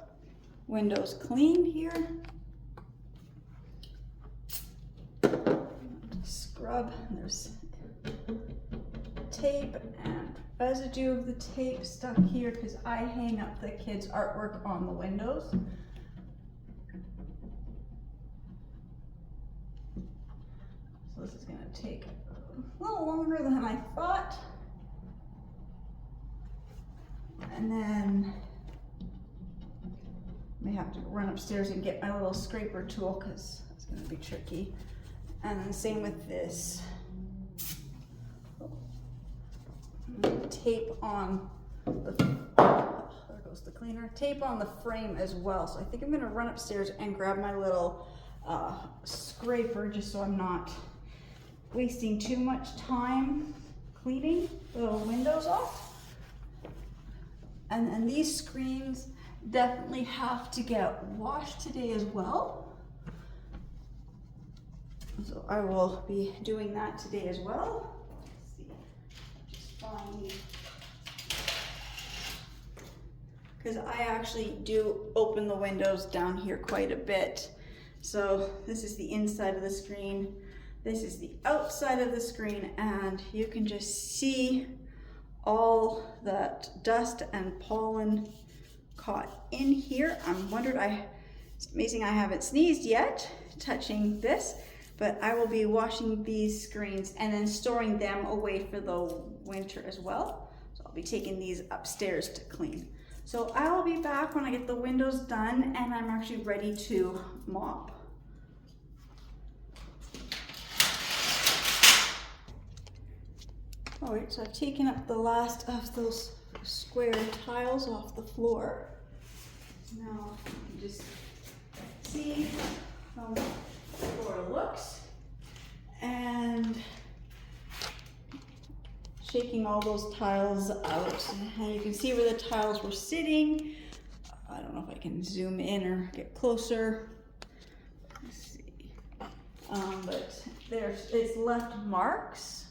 windows clean here. Scrub, and there's tape and residue of the tape stuck here because I hang up the kids' artwork on the windows. So this is going to take a little longer than I thought. And then I may have to run upstairs and get my little scraper tool because it's going to be tricky. And then same with this. Tape on the, there goes the cleaner, tape on the frame as well. So I think I'm gonna run upstairs and grab my little scraper just so I'm not wasting too much time cleaning the windows off. And then these screens definitely have to get washed today as well. So I will be doing that today as well. Let's see, just find, because I actually do open the windows down here quite a bit. So this is the inside of the screen, this is the outside of the screen, and you can just see all that dust and pollen caught in here. It's amazing I haven't sneezed yet touching this, but I will be washing these screens and then storing them away for the winter as well. So I'll be taking these upstairs to clean. So I will be back when I get the windows done and I'm actually ready to mop. All right, so I've taken up the last of those square tiles off the floor. Now you can just see how the floor looks, and shaking all those tiles out, and you can see where the tiles were sitting. I don't know if I can zoom in or get closer. Let's see, but it's left marks.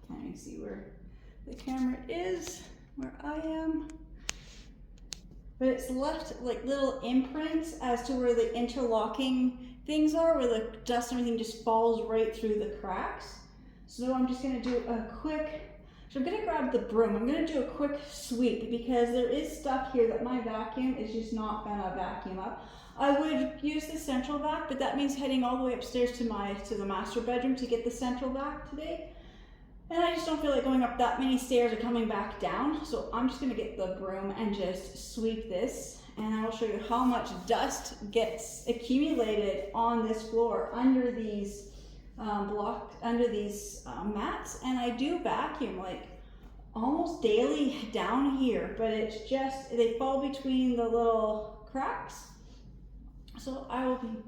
Can't even see where the camera is, where I am. But it's left like little imprints as to where the interlocking things are, where the dust and everything just falls right through the cracks. So I'm just gonna do a quick, so I'm gonna grab the broom. I'm gonna do a quick sweep because there is stuff here that my vacuum is just not gonna vacuum up. I would use the central vac, but that means heading all the way upstairs to the master bedroom to get the central vac today. And I just don't feel like going up that many stairs or coming back down. So I'm just gonna get the broom and just sweep this. And I will show you how much dust gets accumulated on this floor under these mats. And I do vacuum like almost daily down here, but it's just, they fall between the little cracks. So I will be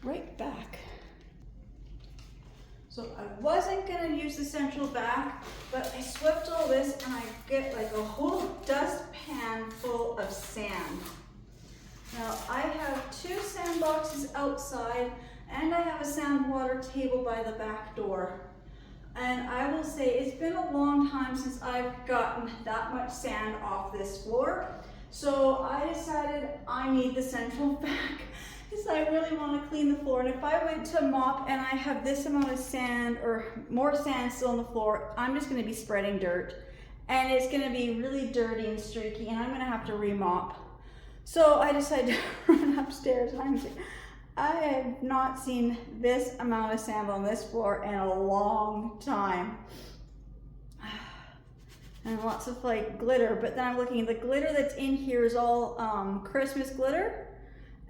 right back. So I wasn't gonna use the central vac, but I swept all this and I get like a whole dustpan full of sand. Now I have 2 sand boxes outside and I have a sand water table by the back door. And I will say it's been a long time since I've gotten that much sand off this floor. So I decided I need the central vac. Because I really want to clean the floor, and if I went to mop and I have this amount of sand or more sand still on the floor, I'm just going to be spreading dirt and it's going to be really dirty and streaky and I'm going to have to remop. So I decided to run upstairs and I have not seen this amount of sand on this floor in a long time. And lots of like glitter, but then I'm looking at the glitter that's in here is all Christmas glitter.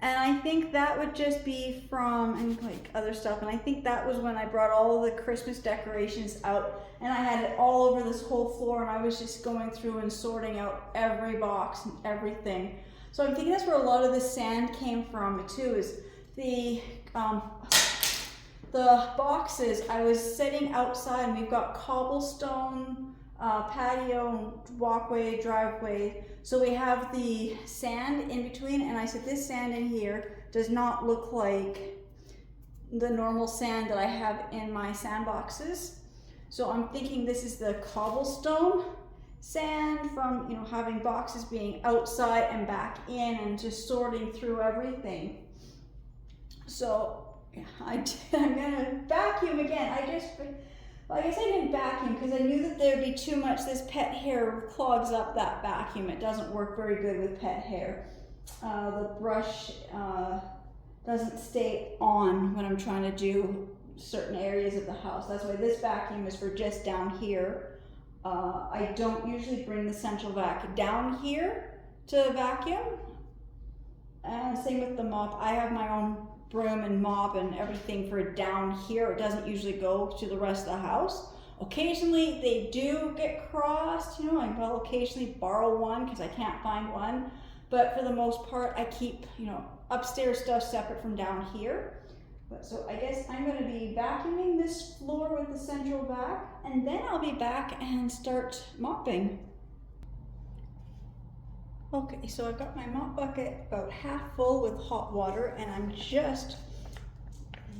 And I think that would just be from, and like other stuff, and I think that was when I brought all the Christmas decorations out and I had it all over this whole floor and I was just going through and sorting out every box and everything. So I'm thinking that's where a lot of the sand came from too, is the boxes I was setting outside, and we've got cobblestone patio, walkway, driveway. So we have the sand in between, and I said this sand in here does not look like the normal sand that I have in my sand boxes. So I'm thinking this is the cobblestone sand from, you know, having boxes being outside and back in and just sorting through everything. So yeah, I'm gonna vacuum again. I guess I didn't vacuum because I knew that there would be too much. This pet hair clogs up that vacuum. It doesn't work very good with pet hair. The brush doesn't stay on when I'm trying to do certain areas of the house. That's why this vacuum is for just down here. I don't usually bring the central vac down here to vacuum. Same with the mop. I have my own broom and mop and everything for down here. It doesn't usually go to the rest of the house. Occasionally they do get crossed, you know, I'll occasionally borrow one because I can't find one, but for the most part I keep, you know, upstairs stuff separate from down here. But so I guess I'm going to be vacuuming this floor with the central vac, and then I'll be back and start mopping. Okay, so I've got my mop bucket about half full with hot water, and I'm just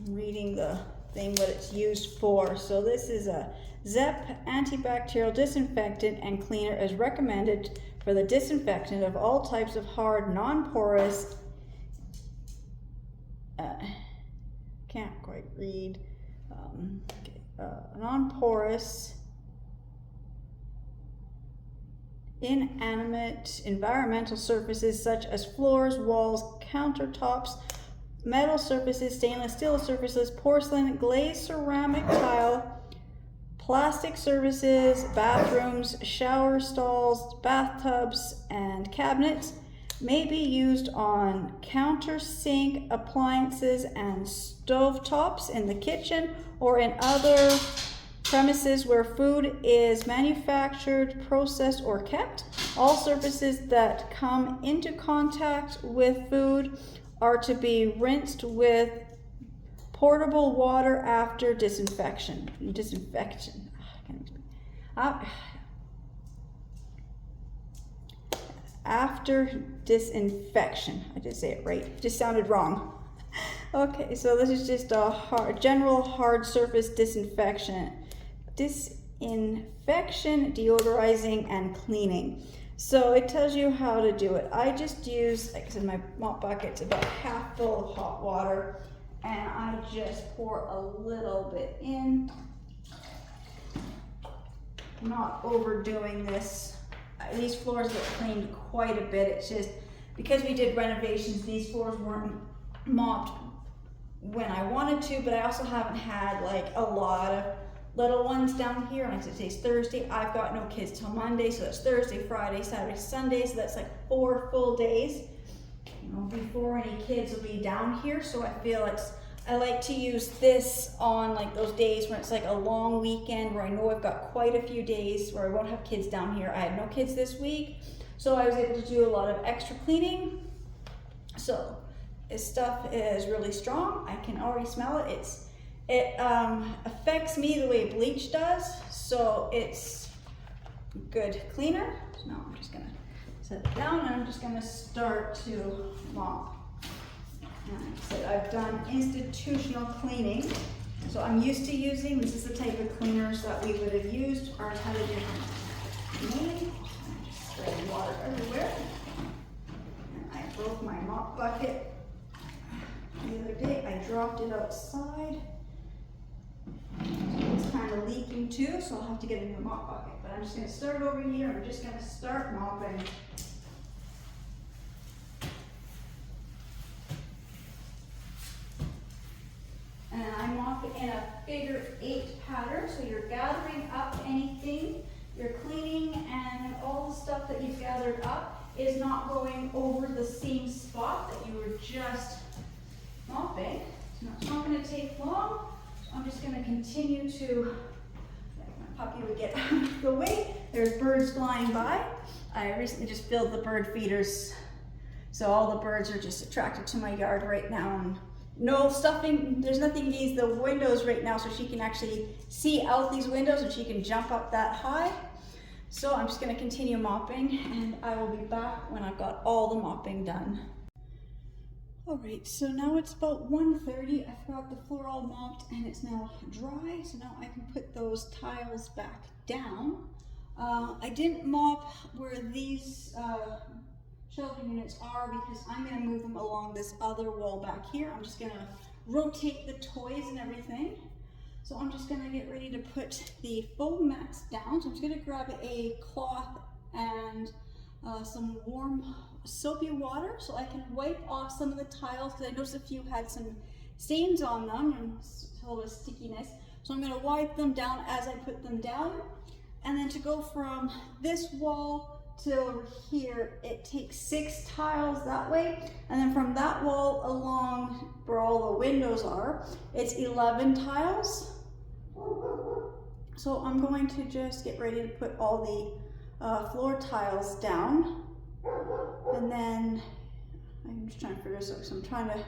reading the thing what it's used for. So this is a ZEP antibacterial disinfectant and cleaner as recommended for the disinfection of all types of hard, non-porous, can't quite read, non-porous, inanimate environmental surfaces such as floors, walls, countertops, metal surfaces, stainless steel surfaces, porcelain, glazed ceramic tile, plastic surfaces, bathrooms, shower stalls, bathtubs, and cabinets. May be used on countersink appliances and stovetops in the kitchen or in other premises where food is manufactured, processed, or kept. All surfaces that come into contact with food are to be rinsed with portable water after disinfection. After disinfection. I did say it right. It just sounded wrong. Okay, so this is just a general hard surface disinfection. Disinfection, deodorizing, and cleaning. So it tells you how to do it. I just use, like I said, my mop bucket's about half full of hot water, and I just pour a little bit in. I'm not overdoing this. These floors get cleaned quite a bit. It's just because we did renovations, these floors weren't mopped when I wanted to, but I also haven't had like a lot of little ones down here. Like today's Thursday, I've got no kids till Monday, so that's Thursday, Friday, Saturday, Sunday, so that's like 4 full days, you know, before any kids will be down here. So I feel I like to use this on like those days when it's like a long weekend where I know I've got quite a few days where I won't have kids down here. I had no kids this week, so I was able to do a lot of extra cleaning. So this stuff is really strong. I can already smell it. It affects me the way bleach does, so it's a good cleaner. So now I'm just gonna set it down and I'm just gonna start to mop. And like I said, I've done institutional cleaning, so I'm used to using, this is the type of cleaners that we would have used. Ours had a different name. I'm just spraying water everywhere. And I broke my mop bucket the other day. I dropped it outside. It's kind of leaking too, so I'll have to get a new mop bucket. But I'm just going to start over here. I'm just going to start mopping. And I mop it in a figure 8 pattern, so you're gathering up anything you're cleaning, and all the stuff that you've gathered up is not going over the same spot that you were just mopping. So it's not going to take long. I'm just going to continue to, my puppy would get out of the way. There's birds flying by. I recently just filled the bird feeders, so all the birds are just attracted to my yard right now. And no stuffing, there's nothing in these the windows right now, so she can actually see out these windows and she can jump up that high. So I'm just going to continue mopping, and I will be back when I've got all the mopping done. Alright, so now it's about 1:30. I've got the floor all mopped and it's now dry, so now I can put those tiles back down. I didn't mop where these shelving units are because I'm going to move them along this other wall back here. I'm just going to rotate the toys and everything. So I'm just going to get ready to put the foam mats down. So I'm just going to grab a cloth and some warm soapy water so I can wipe off some of the tiles, because I noticed a few had some stains on them and a little stickiness. So I'm going to wipe them down as I put them down. And then to go from this wall to over here, it takes 6 tiles that way. And then from that wall along where all the windows are, it's 11 tiles. So I'm going to just get ready to put all the floor tiles down. And then I'm just trying to figure this out, because I'm trying to,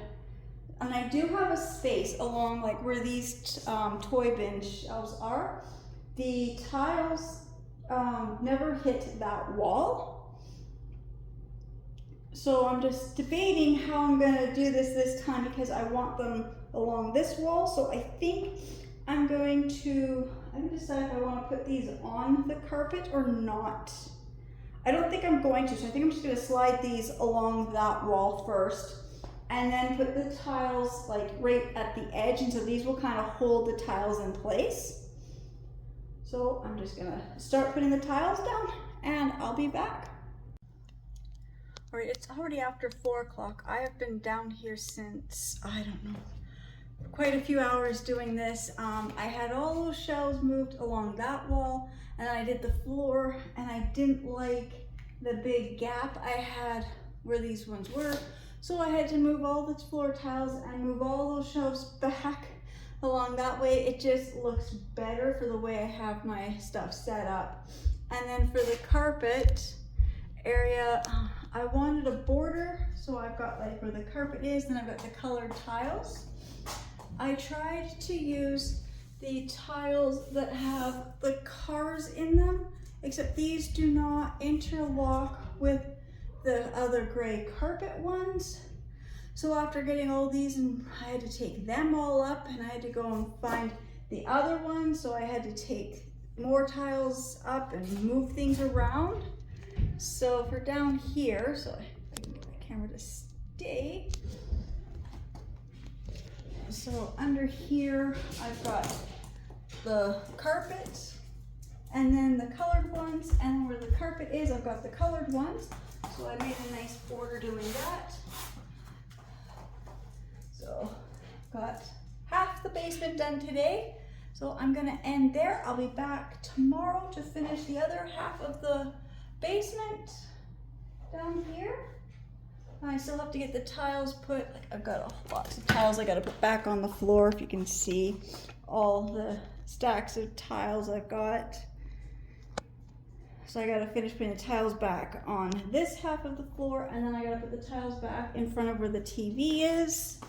and I do have a space along like where these toy bin shelves are. The tiles never hit that wall. So I'm just debating how I'm going to do this time, because I want them along this wall. So I think I'm going to, I haven't decided if I want to put these on the carpet or not. I don't think I'm going to, so I think I'm just going to slide these along that wall first and then put the tiles like right at the edge, and so these will kind of hold the tiles in place. So I'm just going to start putting the tiles down and I'll be back. All right, it's already after 4 o'clock. I have been down here since, I don't know, quite a few hours doing this. I had all those shelves moved along that wall, and I did the floor, and I didn't like the big gap I had where these ones were. So I had to move all the floor tiles and move all those shelves back along that way. It just looks better for the way I have my stuff set up. And then for the carpet area, I wanted a border, so I've got like where the carpet is, then I've got the colored tiles. I tried to use the tiles that have the cars in them, except these do not interlock with the other gray carpet ones. So after getting all these, and I had to take them all up, and I had to go and find the other ones, so I had to take more tiles up and move things around. So for down here, so I can get my camera to stay. So under here, I've got the carpet and then the colored ones, and where the carpet is, I've got the colored ones. So I made a nice border doing that. So got half the basement done today. So I'm gonna end there. I'll be back tomorrow to finish the other half of the basement down here. I still have to get the tiles put, like I've got lots of tiles I gotta put back on the floor, if you can see all the stacks of tiles I've got. So I gotta finish putting the tiles back on this half of the floor, and then I gotta put the tiles back in front of where the TV is.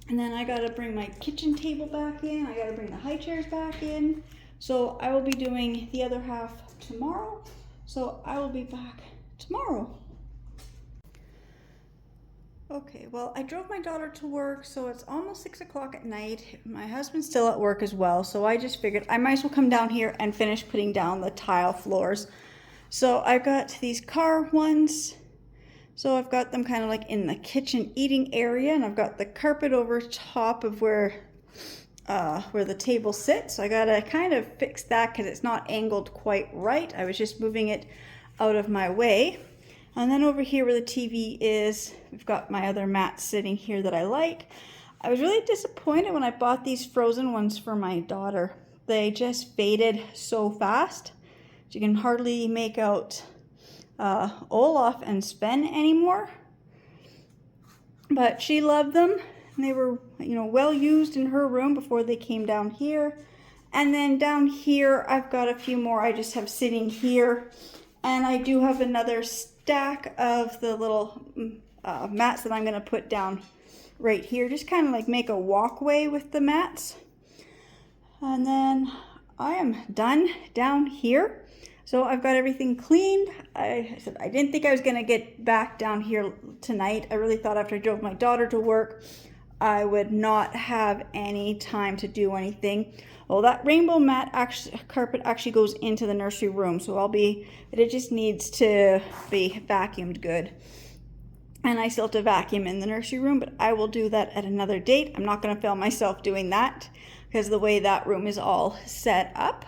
And then I gotta bring my kitchen table back in, I gotta bring the high chairs back in. So I will be doing the other half tomorrow. So I will be back tomorrow. Okay, well, I drove my daughter to work, so it's almost 6 o'clock at night. My husband's still at work as well, so I just figured I might as well come down here and finish putting down the tile floors. So I've got these car ones. So I've got them kind of like in the kitchen eating area, and I've got the carpet over top of where the table sits. So I gotta kind of fix that because it's not angled quite right. I was just moving it out of my way. And then over here where the TV is, we've got my other mats sitting here that I like. I was really disappointed when I bought these frozen ones for my daughter. They just faded so fast. You can hardly make out Olaf and Sven anymore. But she loved them. And they were, you know, well used in her room before they came down here. And then down here, I've got a few more I just have sitting here. And I do have another stack of the little mats that I'm going to put down right here. Just kind of like make a walkway with the mats. And then I am done down here. So I've got everything cleaned. I said I didn't think I was going to get back down here tonight. I really thought after I drove my daughter to work, I would not have any time to do anything. Well, that rainbow carpet actually goes into the nursery room, so it just needs to be vacuumed good. And I still have to vacuum in the nursery room, but I will do that at another date. I'm not going to film myself doing that because the way that room is all set up.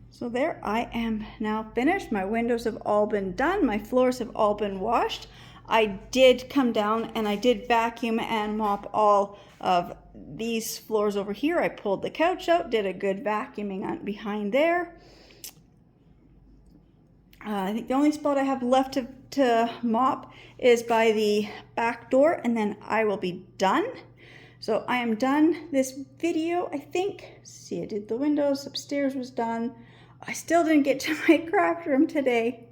So there, I am now finished. My windows have all been done. My floors have all been washed. I did come down and I did vacuum and mop all of these floors over here. I pulled the couch out, did a good vacuuming behind there. I think the only spot I have left to mop is by the back door, and then I will be done. So I am done this video, I think. See, I did the windows, upstairs was done. I still didn't get to my craft room today.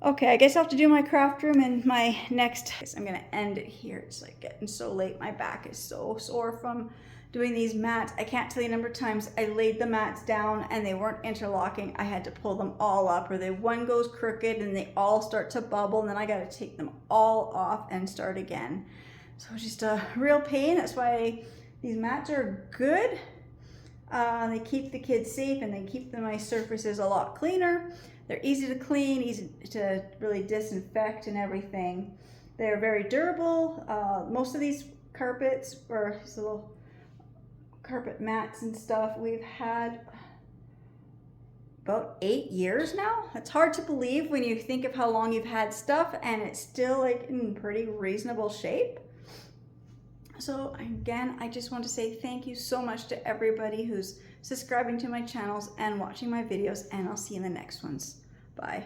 Okay, I guess I'll have to do my craft room in my next, I'm gonna end it here. It's like getting so late. My back is so sore from doing these mats. I can't tell you the number of times I laid the mats down and they weren't interlocking. I had to pull them all up, or one goes crooked and they all start to bubble, and then I gotta take them all off and start again. So it's just a real pain. That's why these mats are good. They keep the kids safe and they keep my surfaces a lot cleaner. They're easy to clean, easy to really disinfect and everything. They're very durable. Most of these carpets or these little carpet mats and stuff we've had about 8 years now. It's hard to believe when you think of how long you've had stuff and it's still like in pretty reasonable shape. So again, I just want to say thank you so much to everybody who's subscribing to my channels and watching my videos, and I'll see you in the next ones. Bye.